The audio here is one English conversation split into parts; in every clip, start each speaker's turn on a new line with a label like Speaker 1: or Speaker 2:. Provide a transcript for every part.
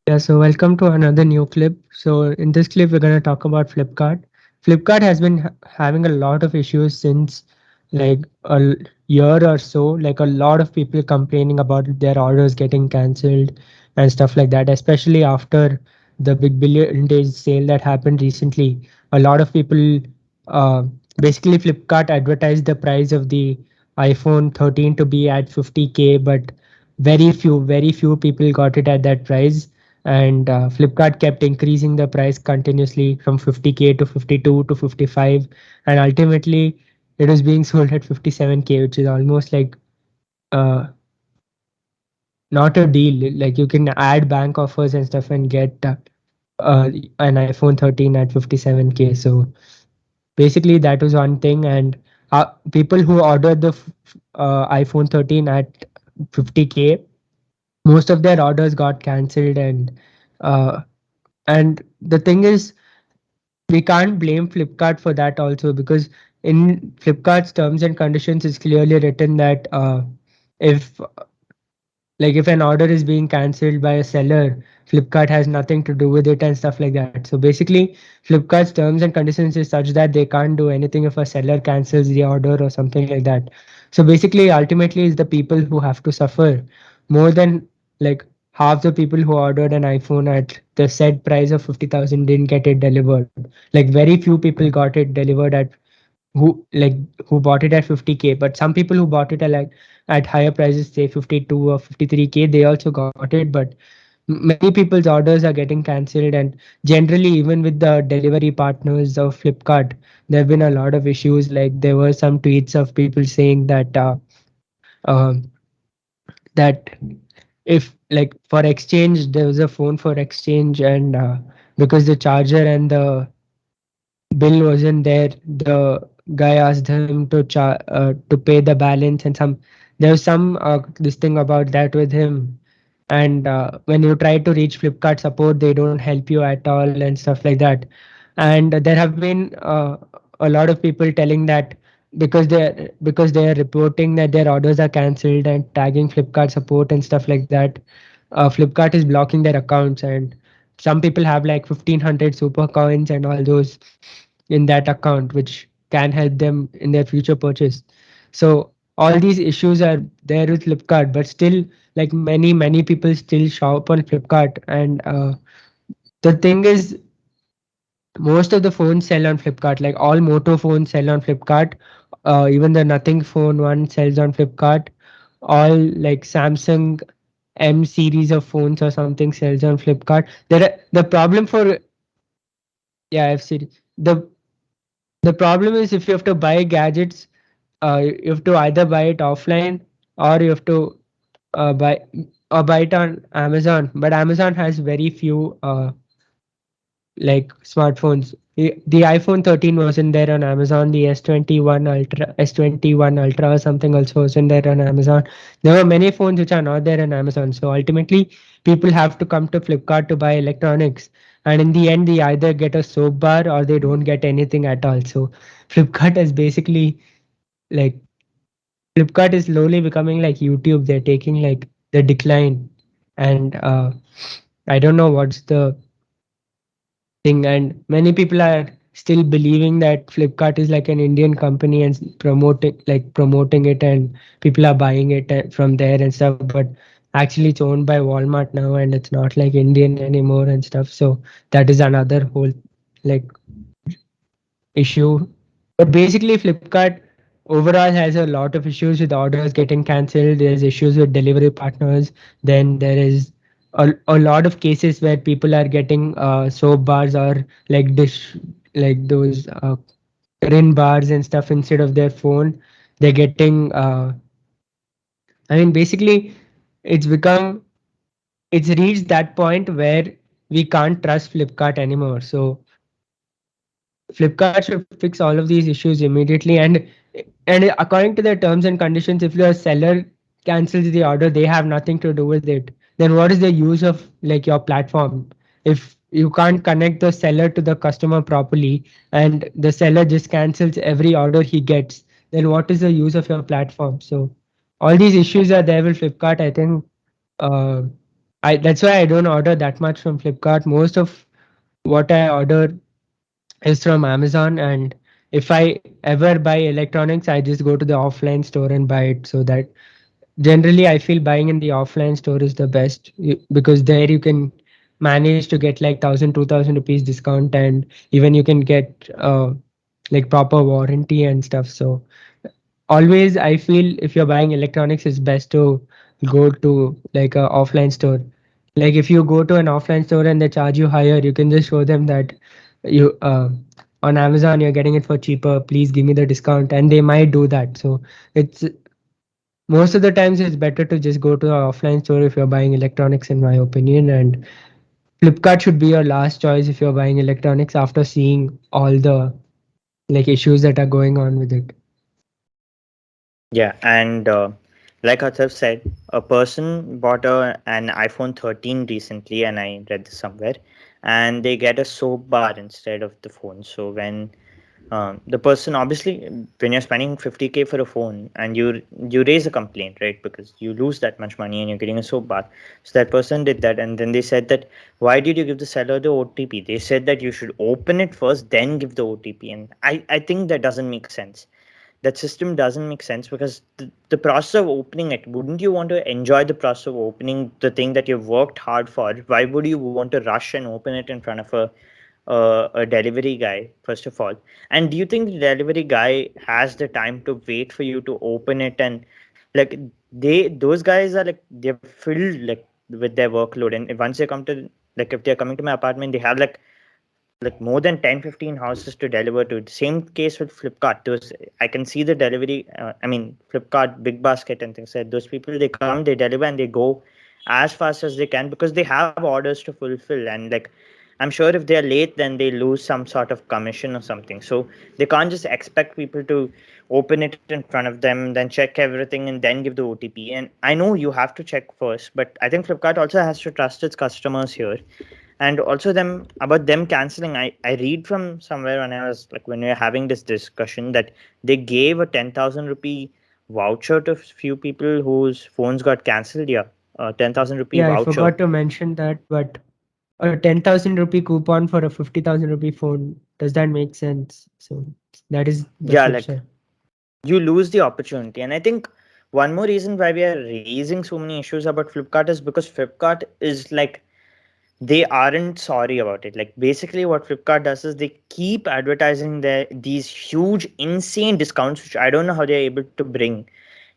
Speaker 1: Yeah, so welcome to another new clip. So in this clip, we're going to talk about Flipkart. Flipkart has been having a lot of issues since like year or so. Like a lot of people complaining about their orders getting cancelled and stuff like that, especially after the big billion days sale that happened recently. A lot of people, uh, basically Flipkart advertised the price of the iPhone 13 to be at 50K, but very few people got it at that price, and Flipkart kept increasing the price continuously from 50K to 52 to 55, and ultimately it was being sold at 57K, which is almost like uh, not a deal. Like you can add bank offers and stuff and get an iPhone 13 at 57K. So basically that was one thing, and people who ordered the iPhone 13 at 50K, most of their orders got cancelled, uh, and the thing is we can't blame Flipkart for that also, because in Flipkart's terms and conditions it's clearly written that if if an order is being cancelled by a seller, Flipkart has nothing to do with it and stuff like that. So basically, Flipkart's terms and conditions is such that they can't do anything if a seller cancels the order or something like that. So basically, ultimately, it's the people who have to suffer more than like half the people who ordered an iPhone at the said price of 50,000 didn't get it delivered. Like very few people got it delivered at who like who bought it at 50K, but some people who bought it at higher prices, say 52 or 53K, they also got it, but many people's orders are getting cancelled. And generally, even with the delivery partners of Flipkart, there have been a lot of issues. Like there were some tweets of people saying um, that if like for exchange, there was a phone for exchange, and because the charger and the bill wasn't there, the guy asked him to pay the balance, and there was some this thing about that with him. And when you try to reach Flipkart support, they don't help you at all and stuff like that. And there have been a lot of people telling that because they are reporting that their orders are cancelled and tagging Flipkart support and stuff like that, Flipkart is blocking their accounts, and some people have like 1500 super coins and all those in that account, which can help them in their future purchase. So all these issues are there with Flipkart, but still, like many people still shop on Flipkart. And the thing is, most of the phones sell on Flipkart. Like all Moto phones sell on Flipkart. Even the Nothing phone one sells on Flipkart. All like Samsung M series of phones or something sells on Flipkart. The problem for, yeah, F series. The problem is if you have to buy gadgets, you have to either buy it offline, or you have to buy buy it on Amazon. But Amazon has very few like smartphones. The iPhone 13 wasn't there on Amazon. The S21 Ultra or something also wasn't there on Amazon. There were many phones which are not there on Amazon. So ultimately, people have to come to Flipkart to buy electronics. And in the end, they either get a soap bar or they don't get anything at all. So Flipkart is basically like Flipkart is slowly becoming like YouTube. They're taking like the decline, and I don't know what's the thing. And many people are still believing that Flipkart is like an Indian company and promoting it, and people are buying it from there and stuff. But actually, it's owned by Walmart now, and it's not like Indian anymore and stuff. So that is another whole like issue. But basically, Flipkart overall has a lot of issues with orders getting cancelled. There's issues with delivery partners. Then there is a lot of cases where people are getting soap bars or like like those rin bars and stuff instead of their phone. They're getting, I mean, basically, it's become, it's reached that point where we can't trust Flipkart anymore. So Flipkart should fix all of these issues immediately. And according to their terms and conditions, if your seller cancels the order, they have nothing to do with it. Then what is the use of like your platform? If you can't connect the seller to the customer properly, and the seller just cancels every order he gets, then what is the use of your platform? So all these issues are there with Flipkart. I think uh, I That's why I don't order that much from Flipkart. Most of what I order is from Amazon, and if I ever buy electronics, I just go to the offline store and buy it. So that generally I feel buying in the offline store is the best, because there you can manage to get like 1,000 2,000 rupees discount, and even you can get like proper warranty and stuff. So always I feel if you're buying electronics, it's best to go to like a offline store. Like if you go to an offline store and they charge you higher, you can just show them that you on Amazon you're getting it for cheaper, please give me the discount, and they might do that. So it's most of the times it's better to just go to an offline store if you're buying electronics, in my opinion. And Flipkart should be your last choice if you're buying electronics after seeing all the like issues that are going on with it.
Speaker 2: Yeah, and like Atharv said, a person bought an iPhone 13 recently, and I read this somewhere, and they get a soap bar instead of the phone. So when the person, obviously, when you're spending 50K for a phone and you raise a complaint, right, because you lose that much money and you're getting a soap bar. So that person did that, and then they said that, why did you give the seller the OTP? They said that you should open it first, then give the OTP, and I think that doesn't make sense. That system doesn't make sense, because the process of opening it, wouldn't you want to enjoy the process of opening the thing that you've worked hard for? Why would you want to rush and open it in front of a delivery guy, first of all? And do you think the delivery guy has the time to wait for you to open it? And like, those guys are like, they're filled like with their workload, and once they come to, like, if they're coming to my apartment, they have like more than 10-15 houses to deliver to. Same case with Flipkart. Those, I can see the delivery, I mean Flipkart big basket and things like, those people, they come, they deliver, and they go as fast as they can, because they have orders to fulfill. And like, I'm sure if they're late, then they lose some sort of commission or something. So they can't just expect people to open it in front of them, then check everything, and then give the OTP. And I know you have to check first, but I think Flipkart also has to trust its customers here. And also them, about them canceling, I read from somewhere, when I was like, when we were having this discussion, that they gave a 10,000 rupee voucher to few people whose phones got cancelled. Yeah, a 10,000 rupee
Speaker 1: Yeah, I
Speaker 2: voucher.
Speaker 1: forgot to mention that, but a 10,000 rupee coupon for a 50,000 rupee phone, does that make sense? So that is the
Speaker 2: Yeah,
Speaker 1: flip
Speaker 2: like,
Speaker 1: side.
Speaker 2: you lose the opportunity. And I think one more reason why we are raising so many issues about Flipkart is because Flipkart is like, they aren't sorry about it. Like, basically what Flipkart does is they keep advertising these huge insane discounts, which I don't know how they're able to bring.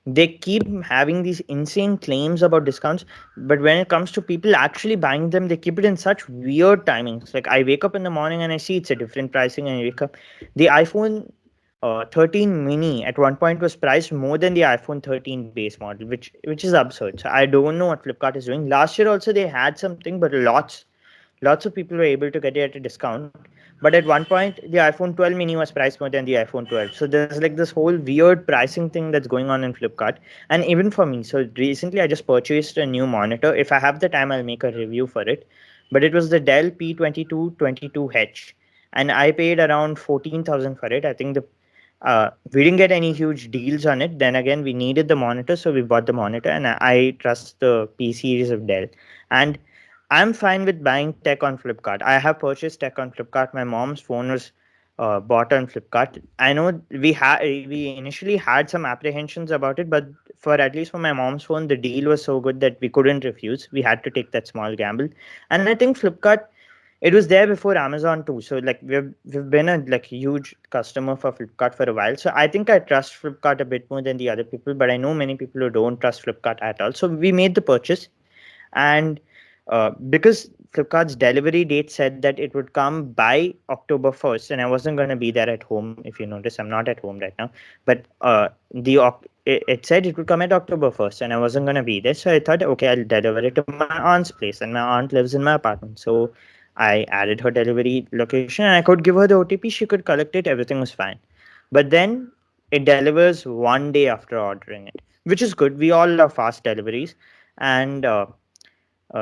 Speaker 2: They keep having these insane claims about discounts, but when it comes to people actually buying them, they keep it in such weird timings. Like, I wake up in the morning and I see it's a different pricing, and I wake up, the iPhone 13 mini at one point was priced more than the iPhone 13 base model, which is absurd. So I don't know what Flipkart is doing. Last year also they had something, but lots of people were able to get it at a discount. But at one point, the iPhone 12 mini was priced more than the iPhone 12. So there's like this whole weird pricing thing that's going on in Flipkart. And even for me, so recently I just purchased a new monitor. If I have the time, I'll make a review for it. But it was the Dell P2222H, and I paid around 14,000 for it. I think we didn't get any huge deals on it. Then again, we needed the monitor, so we bought the monitor, and I trust the P series of Dell. And I'm fine with buying tech on Flipkart. I have purchased tech on Flipkart. My mom's phone was bought on Flipkart. I know we initially had some apprehensions about it, but for at least for my mom's phone, the deal was so good that we couldn't refuse. We had to take that small gamble. And I think Flipkart, it was there before Amazon too. So like, we've been a like huge customer for Flipkart for a while. So I think I trust Flipkart a bit more than the other people, but I know many people who don't trust Flipkart at all. So we made the purchase. And because Flipkart's delivery date said that it would come by October 1st, and I wasn't going to be there at home. If you notice, I'm not at home right now. But it said it would come at October 1st, and I wasn't going to be there. So I thought, okay, I'll deliver it to my aunt's place, and my aunt lives in my apartment. So I added her delivery location, and I could give her the OTP. She could collect it. Everything was fine. But then it delivers one day after ordering it, which is good. We all love fast deliveries. And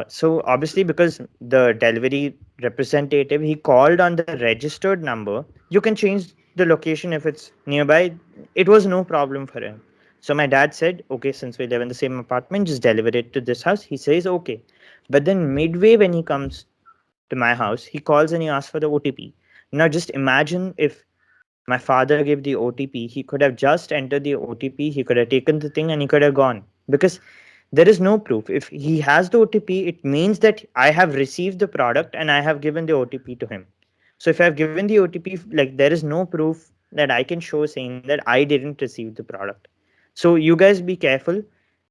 Speaker 2: so obviously, because the delivery representative, he called on the registered number. You can change the location if it's nearby. It was no problem for him. So my dad said, okay, since we live in the same apartment, just deliver it to this house. He says okay. But then midway when he comes to my house, he calls and he asks for the OTP. Now just imagine if my father gave the OTP, he could have just entered the OTP, he could have taken the thing and he could have gone. Because there is no proof. If he has the OTP, it means that I have received the product and I have given the OTP to him. So if I've given the OTP, like there is no proof that I can show saying that I didn't receive the product. So you guys be careful.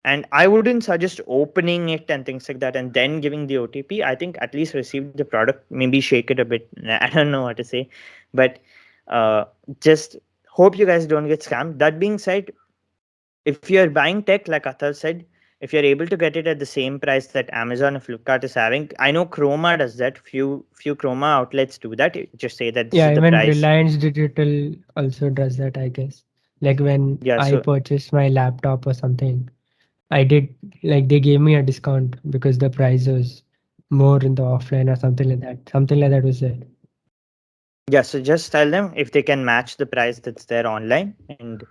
Speaker 2: And I wouldn't suggest opening it and things like that and then giving the OTP. I think at least receive the product, maybe shake it a bit. I don't know what to say, but uh, just hope you guys don't get scammed. That being said, if you're buying tech, like Athar said, if you're able to get it at the same price that Amazon and Flipkart is having, I know Chroma does that. Few Chroma outlets do that. Just say that this
Speaker 1: Yeah,
Speaker 2: is the
Speaker 1: even
Speaker 2: price.
Speaker 1: Reliance Digital also does that, I guess. Like when
Speaker 2: Yeah,
Speaker 1: I
Speaker 2: so
Speaker 1: purchased my laptop or something, I did like they gave me a discount because the price was more in the offline or something like that. Something like that was there.
Speaker 2: yeah, so just tell them if they can match the price that's there online, and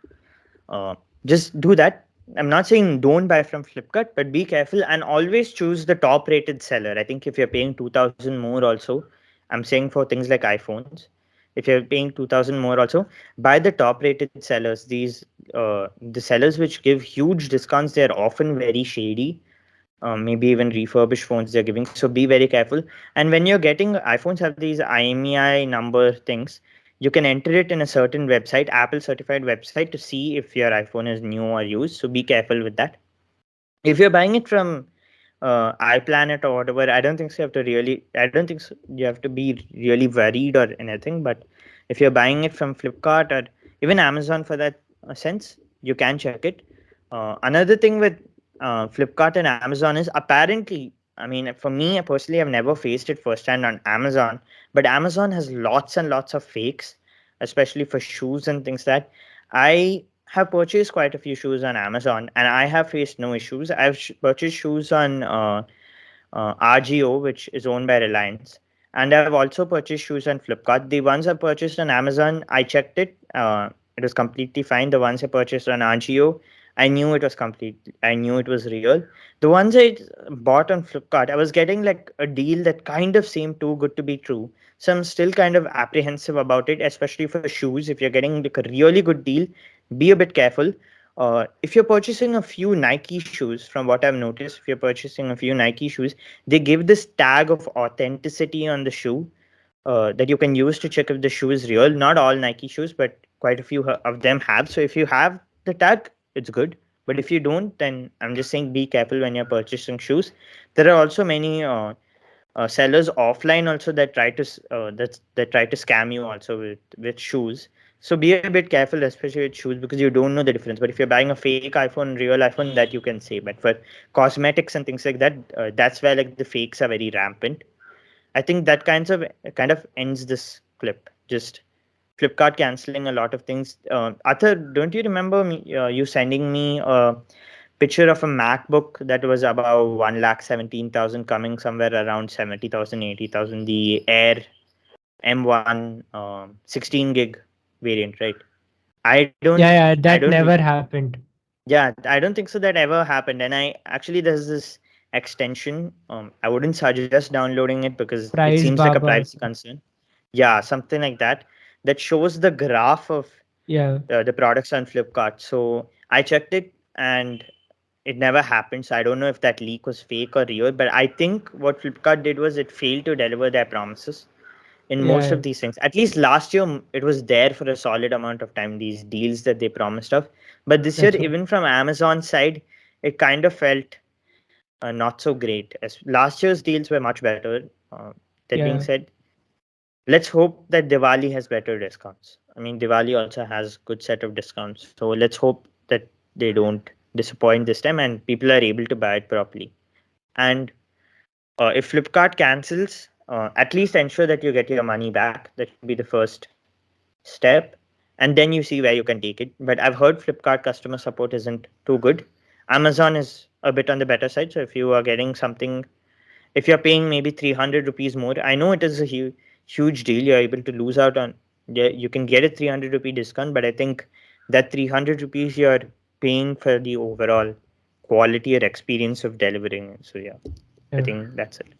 Speaker 2: uh, just do that. I'm not saying don't buy from Flipkart, but be careful and always choose the top rated seller. I think if you're paying 2000 more also, I'm saying for things like iPhones, if you're paying 2000 more also, buy the top rated sellers. These the sellers which give huge discounts, they're often very shady. Maybe even refurbished phones they're giving. So be very careful. And when you're getting iPhones, have these IMEI number things. You can enter it in a certain website, Apple certified website, to see if your iPhone is new or used. So be careful with that. If you're buying it from iPlanet or whatever, I don't think so. You have to really, I don't think so. You have to be really worried or anything. But if you're buying it from Flipkart or even Amazon for that sense, you can check it. Another thing with Flipkart and Amazon is apparently, I mean, for me personally, I've never faced it firsthand on Amazon, but Amazon has lots and lots of fakes, especially for shoes and things that I have purchased quite a few shoes on Amazon and I have faced no issues. I've purchased shoes on RGO, which is owned by Reliance, and I've also purchased shoes on Flipkart. The ones I purchased on Amazon, I checked it. It was completely fine. The ones I purchased on RGO, I knew it was complete. I knew it was real. The ones I bought on Flipkart, I was getting like a deal that kind of seemed too good to be true. So I'm still kind of apprehensive about it, especially for shoes. If you're getting like a really good deal, be a bit careful. If you're purchasing a few Nike shoes, from what I've noticed, if you're purchasing a few Nike shoes, they give this tag of authenticity on the shoe that you can use to check if the shoe is real. Not all Nike shoes, but quite a few of them have. So if you have the tag, it's good. But if you don't, then I'm just saying be careful when you're purchasing shoes. There are also many sellers offline also that try to that try to scam you also with shoes. So be a bit careful, especially with shoes, because you don't know the difference. But if you're buying a fake iPhone, real iPhone, that you can say. But for cosmetics and things like that, that's where like the fakes are very rampant. I think that kind of ends this clip. Just Flipkart canceling a lot of things. Arthur, don't you remember you sending me a picture of a MacBook that was about 1,17,000 coming somewhere around 70,000, 80,000, the Air M1 16 gig variant, right?
Speaker 1: Yeah, yeah,
Speaker 2: I don't
Speaker 1: that never happened.
Speaker 2: yeah, I don't think so that ever happened. And I actually, there's this extension. I wouldn't suggest downloading it because it
Speaker 1: Price
Speaker 2: seems like a
Speaker 1: Baba
Speaker 2: privacy
Speaker 1: also.
Speaker 2: concern. Yeah, something like that. That shows the graph of
Speaker 1: Yeah,
Speaker 2: the products on Flipkart. So I checked it and it never happened. So I don't know if that leak was fake or real. But I think what Flipkart did was it failed to deliver their promises in most
Speaker 1: yeah,
Speaker 2: of these things. At least last year, it was there for a solid amount of time, these deals that they promised of. But this year,
Speaker 1: that's what.
Speaker 2: even from Amazon's side, it kind of felt not so great. As last year's deals were much better. That being
Speaker 1: Yeah,
Speaker 2: said, let's hope that Diwali has better discounts. I mean, Diwali also has good set of discounts. So let's hope that they don't disappoint this time and people are able to buy it properly. And if Flipkart cancels, at least ensure that you get your money back. That should be the first step. And then you see where you can take it. But I've heard Flipkart customer support isn't too good. Amazon is a bit on the better side. So if you are getting something, if you're paying maybe 300 rupees more, I know it is a huge deal. You're able to lose out on, yeah, you can get a 300 rupee discount, but I think that 300 rupees you're paying for the overall quality or experience of delivering. So yeah. I
Speaker 1: Yeah.
Speaker 2: think that's it.